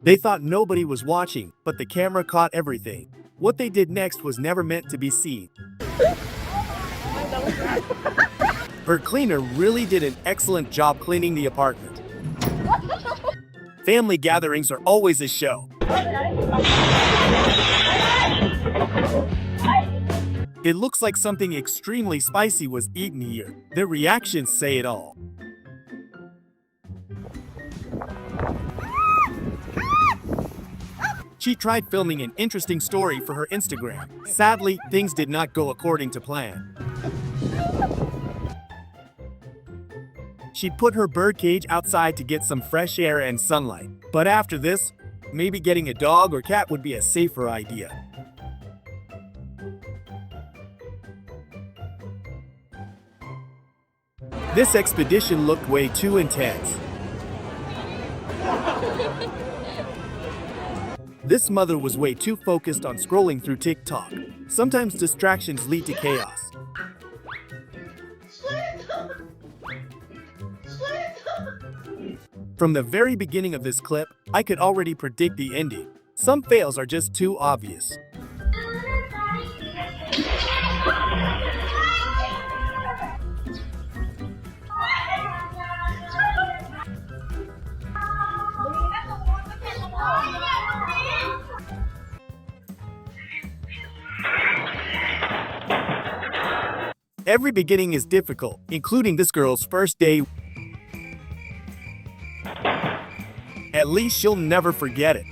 They thought nobody was watching, but the camera caught everything. What they did next was never meant to be seen. Her cleaner really did an excellent job cleaning the apartment. Family gatherings are always a show. It looks like something extremely spicy was eaten here. Their reactions say it all. She tried filming an interesting story for her Instagram. Sadly, things did not go according to plan. She put her birdcage outside to get some fresh air and sunlight. But after this, maybe getting a dog or cat would be a safer idea. This expedition looked way too intense. This mother was way too focused on scrolling through TikTok. Sometimes distractions lead to chaos. From the very beginning of this clip, I could already predict the ending. Some fails are just too obvious. Every beginning is difficult, including this girl's first day. At least she'll never forget it.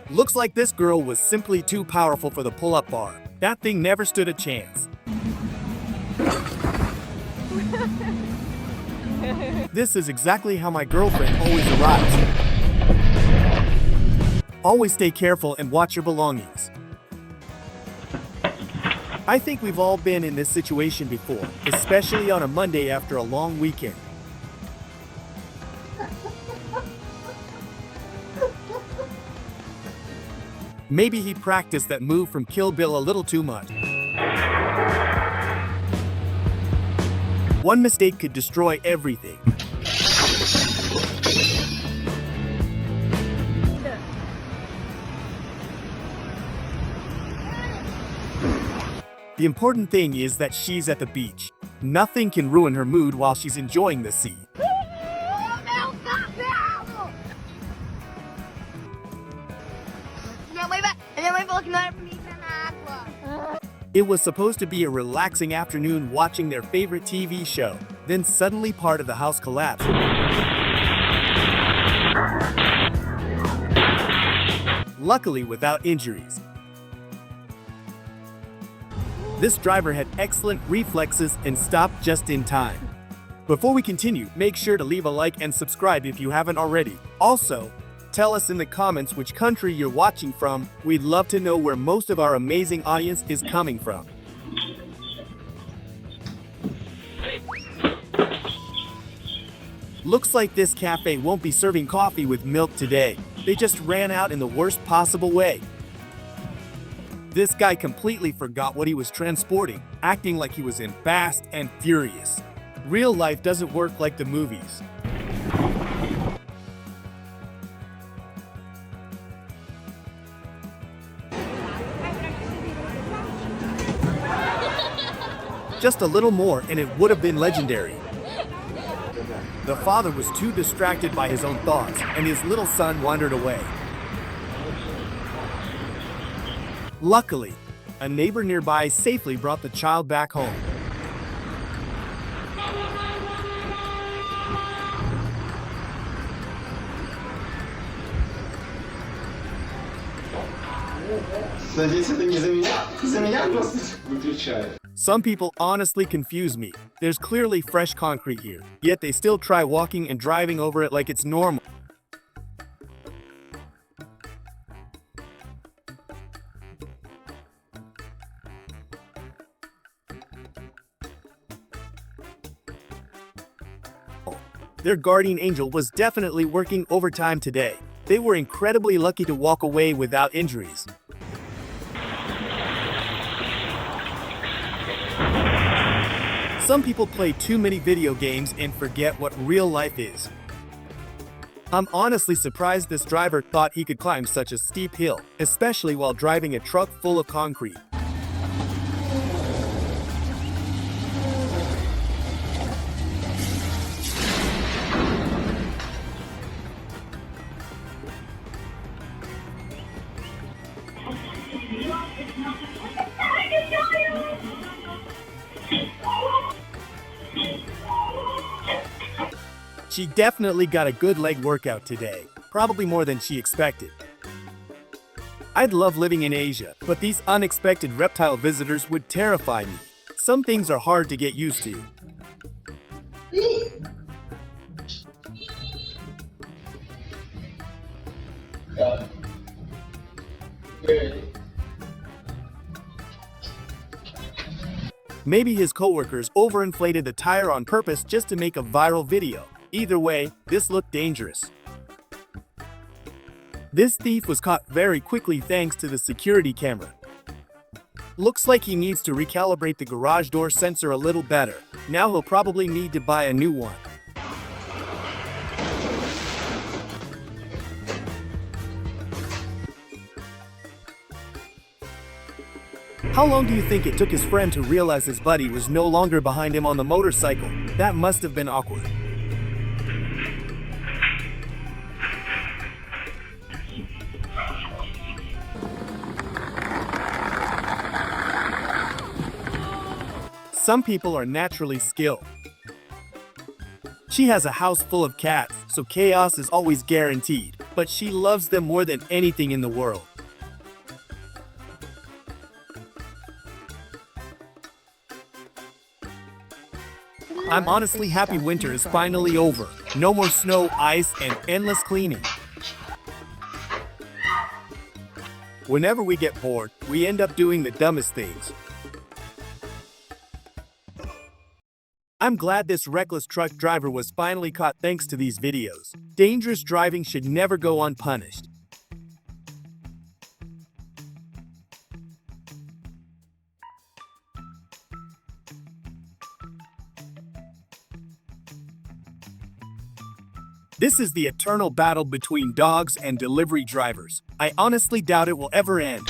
Looks like this girl was simply too powerful for the pull-up bar. That thing never stood a chance. This is exactly how my girlfriend always arrives. Always stay careful and watch your belongings. I think we've all been in this situation before, especially on a Monday after a long weekend. Maybe he practiced that move from Kill Bill a little too much. One mistake could destroy everything. The important thing is that she's at the beach. Nothing can ruin her mood while she's enjoying the sea. It was supposed to be a relaxing afternoon watching their favorite TV show. Then suddenly part of the house collapsed. Luckily without injuries. This driver had excellent reflexes and stopped just in time. Before we continue, make sure to leave a like and subscribe if you haven't already. Also, tell us in the comments which country you're watching from. We'd love to know where most of our amazing audience is coming from. Looks like this cafe won't be serving coffee with milk today. They just ran out in the worst possible way. This guy completely forgot what he was transporting, acting like he was in Fast and Furious. Real life doesn't work like the movies. Just a little more and it would have been legendary. The father was too distracted by his own thoughts, and his little son wandered away. Luckily, a neighbor nearby safely brought the child back home. Some people honestly confuse me. There's clearly fresh concrete here, yet they still try walking and driving over it like it's normal. Their guardian angel was definitely working overtime today. They were incredibly lucky to walk away without injuries. Some people play too many video games and forget what real life is. I'm honestly surprised this driver thought he could climb such a steep hill, especially while driving a truck full of concrete. She definitely got a good leg workout today, probably more than she expected. I'd love living in Asia, but these unexpected reptile visitors would terrify me. Some things are hard to get used to. Maybe his coworkers overinflated the tire on purpose just to make a viral video. Either way, this looked dangerous. This thief was caught very quickly thanks to the security camera. Looks like he needs to recalibrate the garage door sensor a little better. Now he'll probably need to buy a new one. How long do you think it took his friend to realize his buddy was no longer behind him on the motorcycle? That must have been awkward. Some people are naturally skilled. She has a house full of cats, so chaos is always guaranteed, but she loves them more than anything in the world. I'm honestly happy winter is finally over. No more snow, ice, and endless cleaning. Whenever we get bored, we end up doing the dumbest things. I'm glad this reckless truck driver was finally caught thanks to these videos. Dangerous driving should never go unpunished. This is the eternal battle between dogs and delivery drivers. I honestly doubt it will ever end.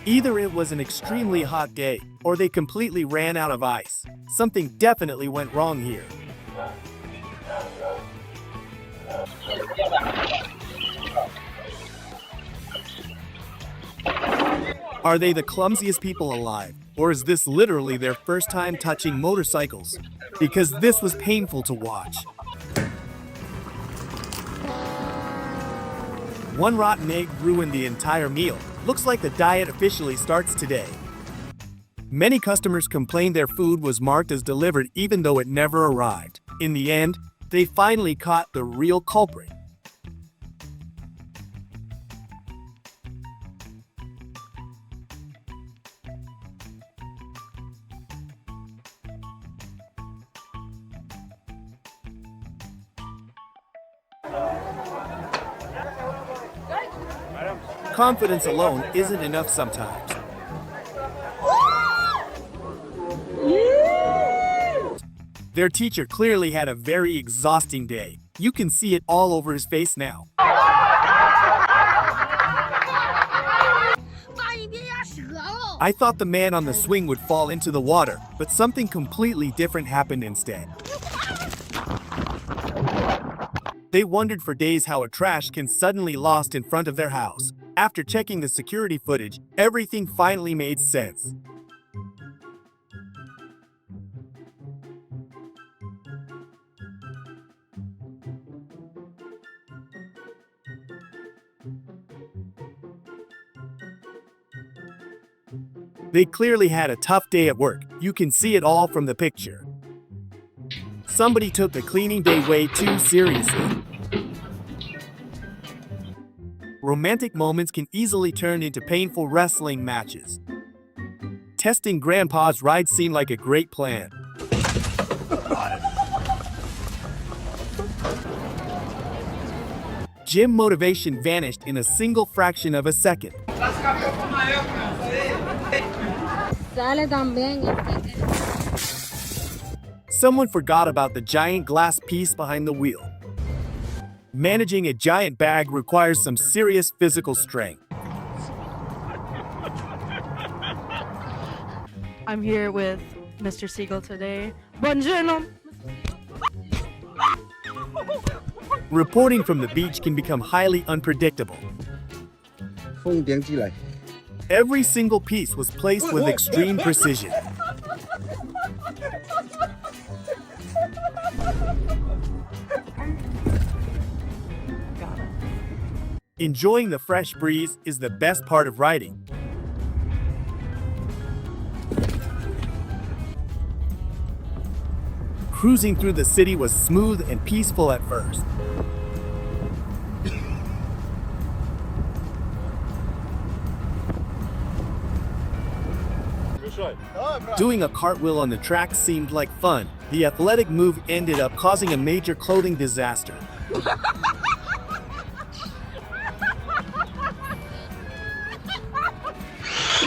Either it was an extremely hot day, or they completely ran out of ice. Something definitely went wrong here. Are they the clumsiest people alive, or is this literally their first time touching motorcycles? Because this was painful to watch. One rotten egg ruined the entire meal. Looks like the diet officially starts today. Many customers complained their food was marked as delivered even though it never arrived. In the end, they finally caught the real culprit. Confidence alone isn't enough sometimes. Their teacher clearly had a very exhausting day. You can see it all over his face now. I thought the man on the swing would fall into the water, but something completely different happened instead. They wondered for days how a trash can suddenly lost in front of their house. After checking the security footage, everything finally made sense. They clearly had a tough day at work. You can see it all from the picture. Somebody took the cleaning day way too seriously. Romantic moments can easily turn into painful wrestling matches. Testing Grandpa's ride seemed like a great plan. Gym motivation vanished in a single fraction of a second. Sale también. Someone forgot about the giant glass piece behind the wheel. Managing a giant bag requires some serious physical strength. I'm here with Mr. Siegel today. Buongiorno. Reporting from the beach can become highly unpredictable. Every single piece was placed with extreme precision. Enjoying the fresh breeze is the best part of riding. Cruising through the city was smooth and peaceful at first. Doing a cartwheel on the track seemed like fun. The athletic move ended up causing a major clothing disaster.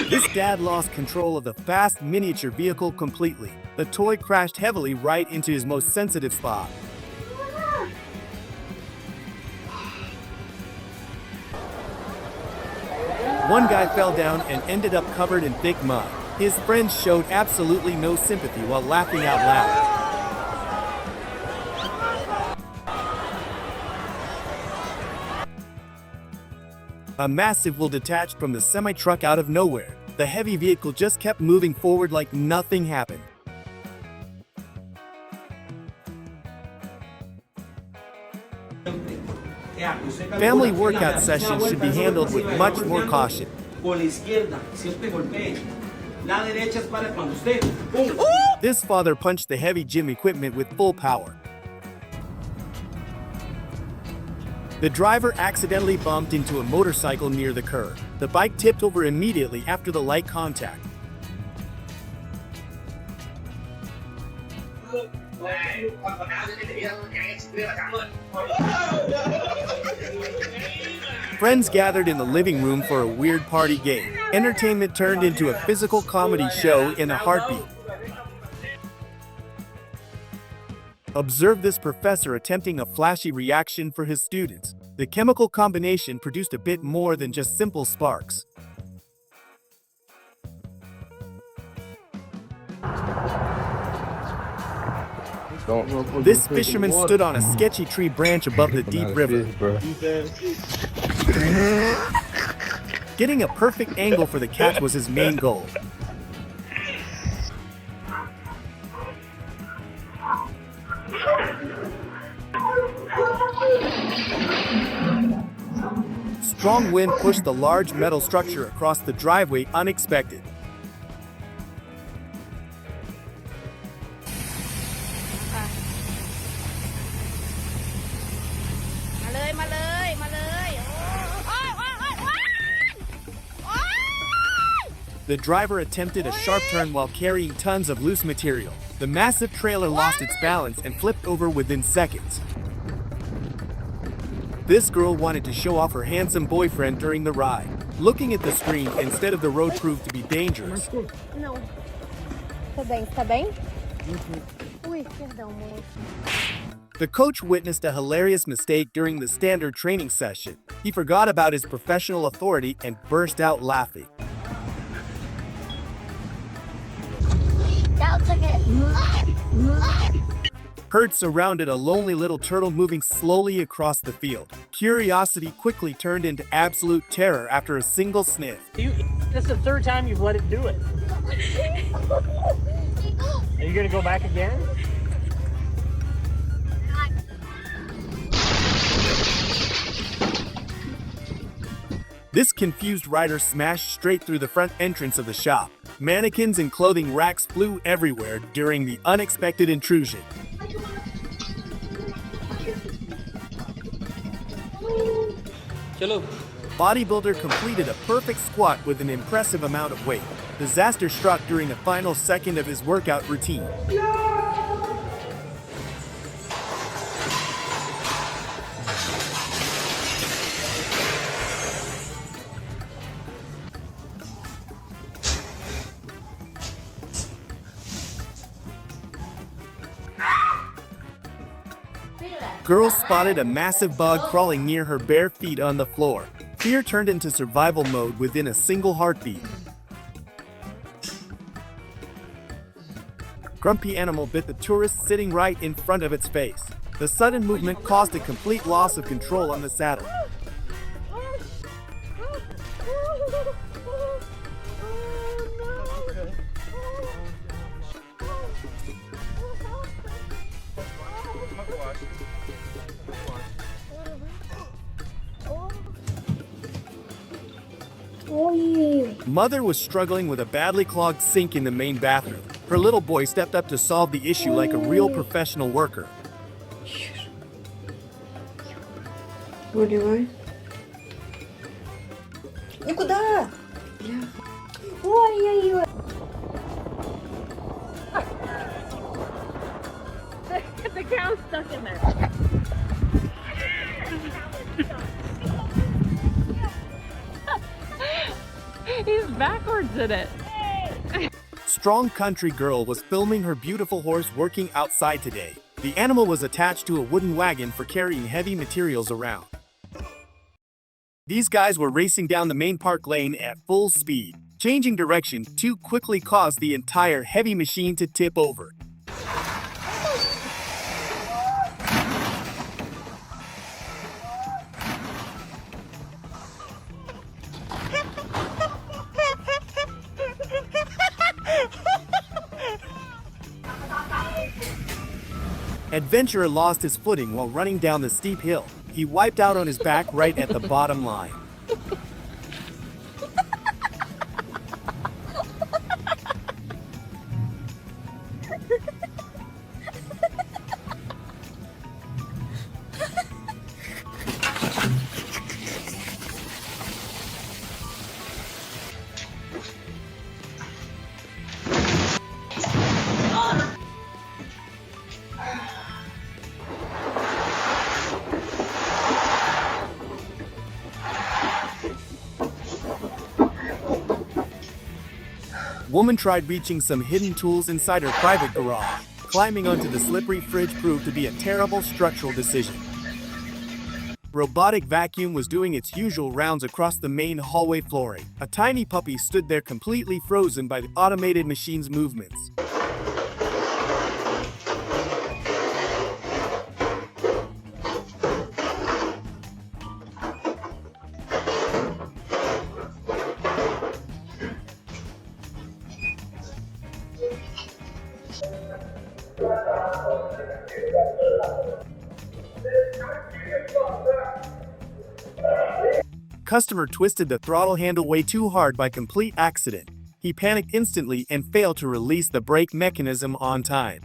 This dad lost control of the fast miniature vehicle completely. The toy crashed heavily right into his most sensitive spot. One guy fell down and ended up covered in thick mud. His friends showed absolutely no sympathy while laughing out loud. A massive wheel detached from the semi-truck out of nowhere. The heavy vehicle just kept moving forward like nothing happened. Family workout sessions should be handled with much more caution. This father punched the heavy gym equipment with full power. The driver accidentally bumped into a motorcycle near the curb. The bike tipped over immediately after the light contact. Friends gathered in the living room for a weird party game. Entertainment turned into a physical comedy show in a heartbeat. Observe this professor attempting a flashy reaction for his students. The chemical combination produced a bit more than just simple sparks. This fisherman stood on a sketchy tree branch above the deep river. Getting a perfect angle for the catch was his main goal. Strong wind pushed the large metal structure across the driveway unexpected. The driver attempted a sharp turn while carrying tons of loose material. The massive trailer lost its balance and flipped over within seconds. This girl wanted to show off her handsome boyfriend during the ride. Looking at the screen instead of the road proved to be dangerous. Não. Tá bem? Ui, perdão, moço. The coach witnessed a hilarious mistake during the standard training session. He forgot about his professional authority and burst out laughing. Herd surrounded a lonely little turtle moving slowly across the field. Curiosity quickly turned into absolute terror after a single sniff. This is the third time you've let it do it. Are you gonna go back again? This confused rider smashed straight through the front entrance of the shop. Mannequins and clothing racks flew everywhere during the unexpected intrusion. Bodybuilder completed a perfect squat with an impressive amount of weight. Disaster struck during the final second of his workout routine. Girl spotted a massive bug crawling near her bare feet on the floor. Fear turned into survival mode within a single heartbeat. Grumpy animal bit the tourist sitting right in front of its face. The sudden movement caused a complete loss of control on the saddle. Mother was struggling with a badly clogged sink in the main bathroom. Her little boy stepped up to solve the issue like a real professional worker. Выливай. Ну куда? Ой-ой-ой. The cow's stuck in there. He's backwards in it. Strong country girl was filming her beautiful horse working outside today. The animal was attached to a wooden wagon for carrying heavy materials around. These guys were racing down the main park lane at full speed. Changing direction too quickly caused the entire heavy machine to tip over. Adventurer lost his footing while running down the steep hill. He wiped out on his back right at the bottom line. Woman tried reaching some hidden tools inside her private garage. Climbing onto the slippery fridge proved to be a terrible structural decision. Robotic vacuum was doing its usual rounds across the main hallway flooring. A tiny puppy stood there completely frozen by the automated machine's movements. Customer twisted the throttle handle way too hard by complete accident. He panicked instantly and failed to release the brake mechanism on time.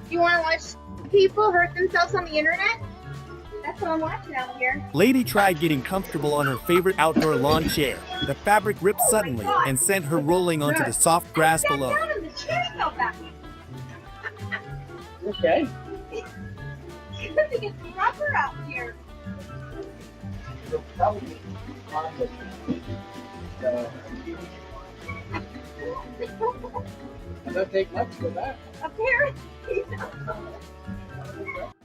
You want to watch people hurt themselves on the internet? That's what I'm watching out here. Lady tried getting comfortable on her favorite outdoor lawn chair. The fabric ripped suddenly and sent her rolling onto the soft grass below. Okay. I think it's rubber out here. It doesn't take much for that. Apparently.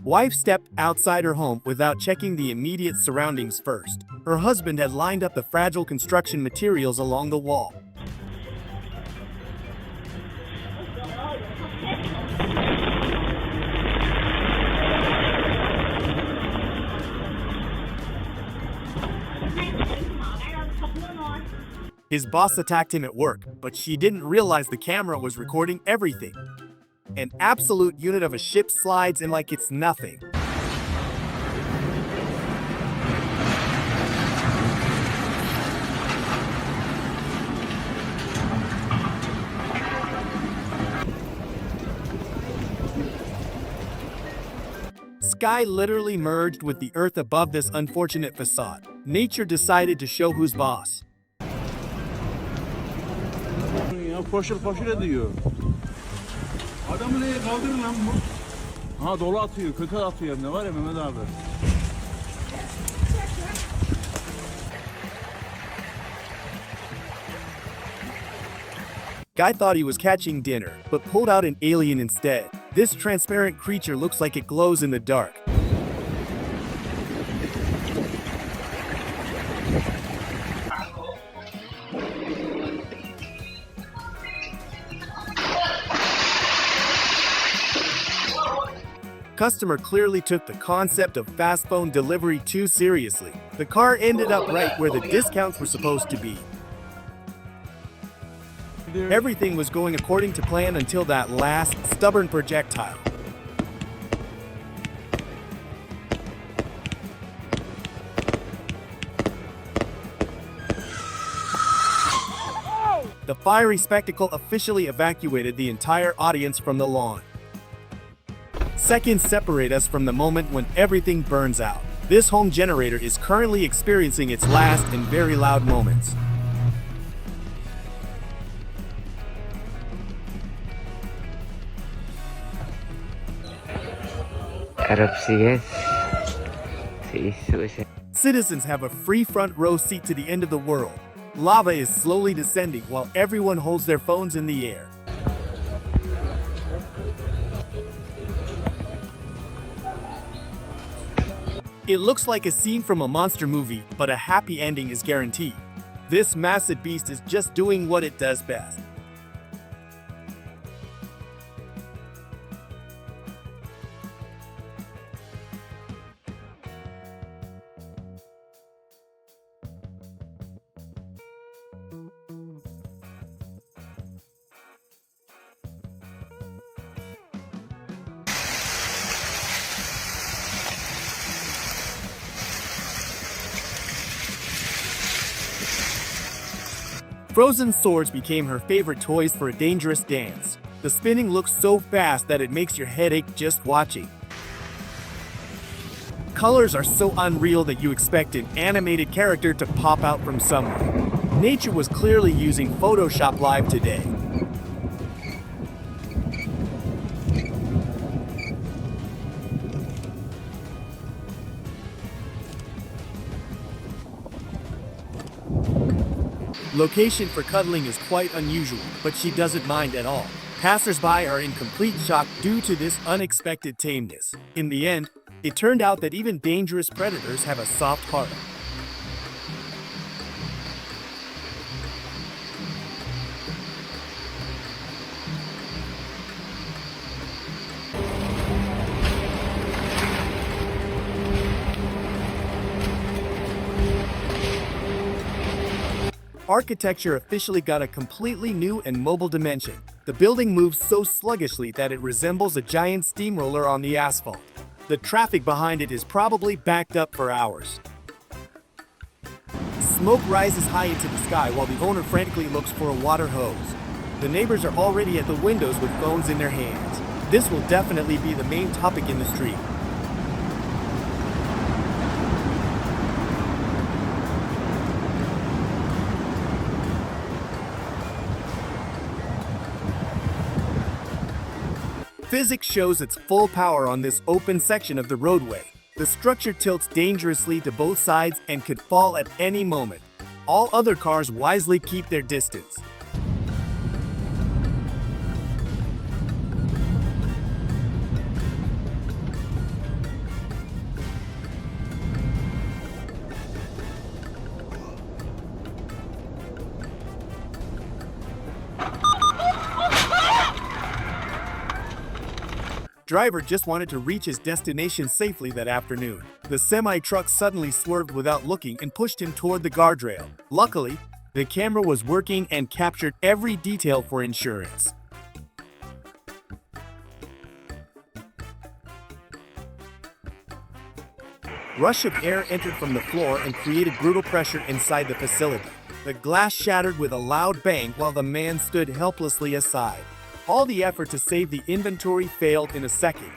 Wife stepped outside her home without checking the immediate surroundings first. Her husband had lined up the fragile construction materials along the wall. His boss attacked him at work, but she didn't realize the camera was recording everything. An absolute unit of a ship slides in like it's nothing. Sky literally merged with the earth above this unfortunate facade. Nature decided to show who's boss. Ya koşur koşur ediyor. Adamı neye kaldırın lan bu? Ha dolu atıyor, kötü atıyor hem de var ya Mehmet abi. Guy thought he was catching dinner, but pulled out an alien instead. This transparent creature looks like it glows in the dark. Customer clearly took the concept of fast phone delivery too seriously. The car ended up right where the discounts were supposed to be. Everything was going according to plan until that last stubborn projectile. The fiery spectacle officially evacuated the entire audience from the lawn. Seconds separate us from the moment when everything burns out. This home generator is currently experiencing its last and very loud moments. Erupsi guys. Citizens have a free front row seat to the end of the world. Lava is slowly descending while everyone holds their phones in the air. It looks like a scene from a monster movie, but a happy ending is guaranteed. This massive beast is just doing what it does best. Frozen swords became her favorite toys for a dangerous dance. The spinning looks so fast that it makes your head ache just watching. Colors are so unreal that you expect an animated character to pop out from somewhere. Nature was clearly using Photoshop Live today. Location for cuddling is quite unusual, but she doesn't mind at all. Passers-by are in complete shock due to this unexpected tameness. In the end, it turned out that even dangerous predators have a soft heart. Architecture officially got a completely new and mobile dimension. The building moves so sluggishly that it resembles a giant steamroller on the asphalt. The traffic behind it is probably backed up for hours. Smoke rises high into the sky while the owner frantically looks for a water hose. The neighbors are already at the windows with phones in their hands. This will definitely be the main topic in the street. Physics shows its full power on this open section of the roadway. The structure tilts dangerously to both sides and could fall at any moment. All other cars wisely keep their distance. Driver just wanted to reach his destination safely that afternoon. The semi-truck suddenly swerved without looking and pushed him toward the guardrail. Luckily, the camera was working and captured every detail for insurance. Rush of air entered from the floor and created brutal pressure inside the facility. The glass shattered with a loud bang while the man stood helplessly aside. All the effort to save the inventory failed in a second.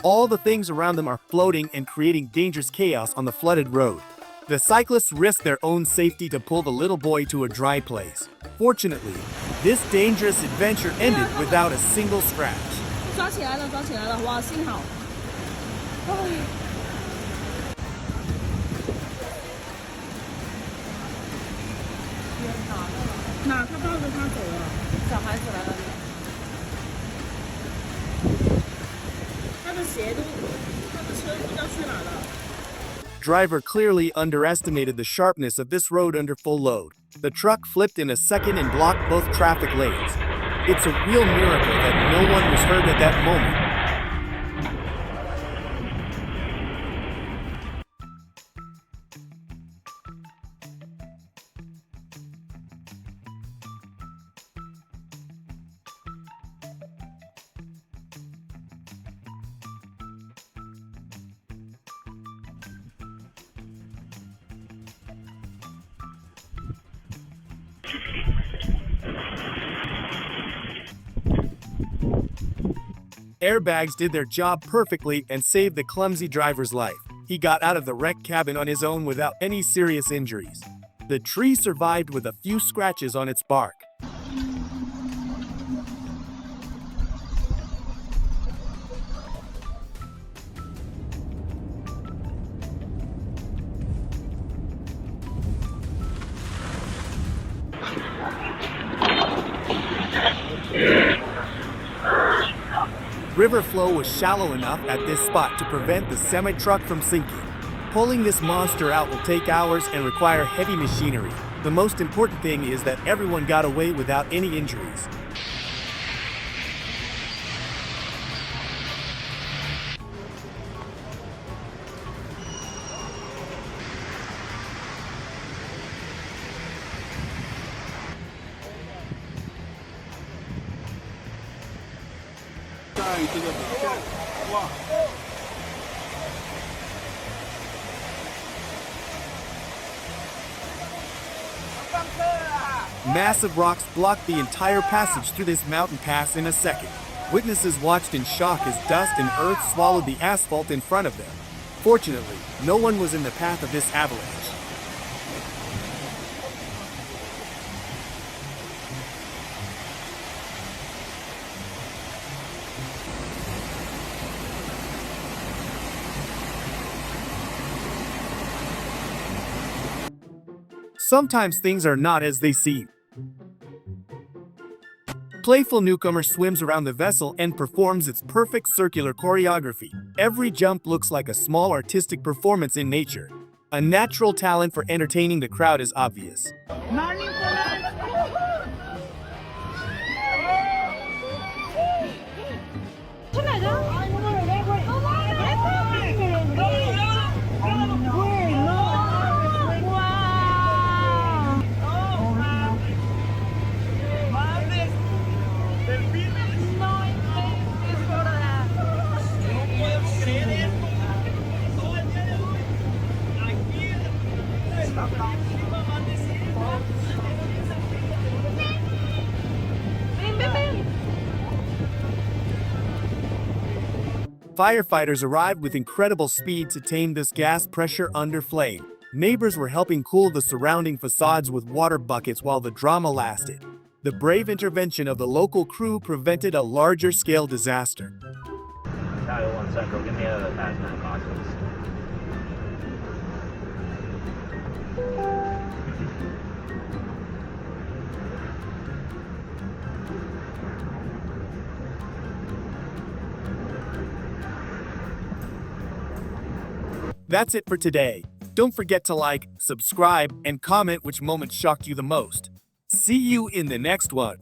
All the things around them are floating and creating dangerous chaos on the flooded road. The cyclists risk their own safety to pull the little boy to a dry place. Fortunately, this dangerous adventure ended without a single scratch. 抓起来了，抓起来了！哇，幸好。哪？他抱着他走了，小孩子来了。他的鞋都，他的车不知道去哪了。 Driver clearly underestimated the sharpness of this road under full load. The truck flipped in a second and blocked both traffic lanes. It's a real miracle that no one was hurt at that moment. Airbags did their job perfectly and saved the clumsy driver's life. He got out of the wrecked cabin on his own without any serious injuries. The tree survived with a few scratches on its bark. River flow was shallow enough at this spot to prevent the semi-truck from sinking. Pulling this monster out will take hours and require heavy machinery. The most important thing is that everyone got away without any injuries. Massive rocks blocked the entire passage through this mountain pass in a second. Witnesses watched in shock as dust and earth swallowed the asphalt in front of them. Fortunately, no one was in the path of this avalanche. Sometimes things are not as they seem. Playful newcomer swims around the vessel and performs its perfect circular choreography. Every jump looks like a small artistic performance in nature. A natural talent for entertaining the crowd is obvious. Firefighters arrived with incredible speed to tame this gas pressure under flame. Neighbors were helping cool the surrounding facades with water buckets while the drama lasted. The brave intervention of the local crew prevented a larger-scale disaster. That's it for today. Don't forget to like, subscribe, and comment which moment shocked you the most. See you in the next one.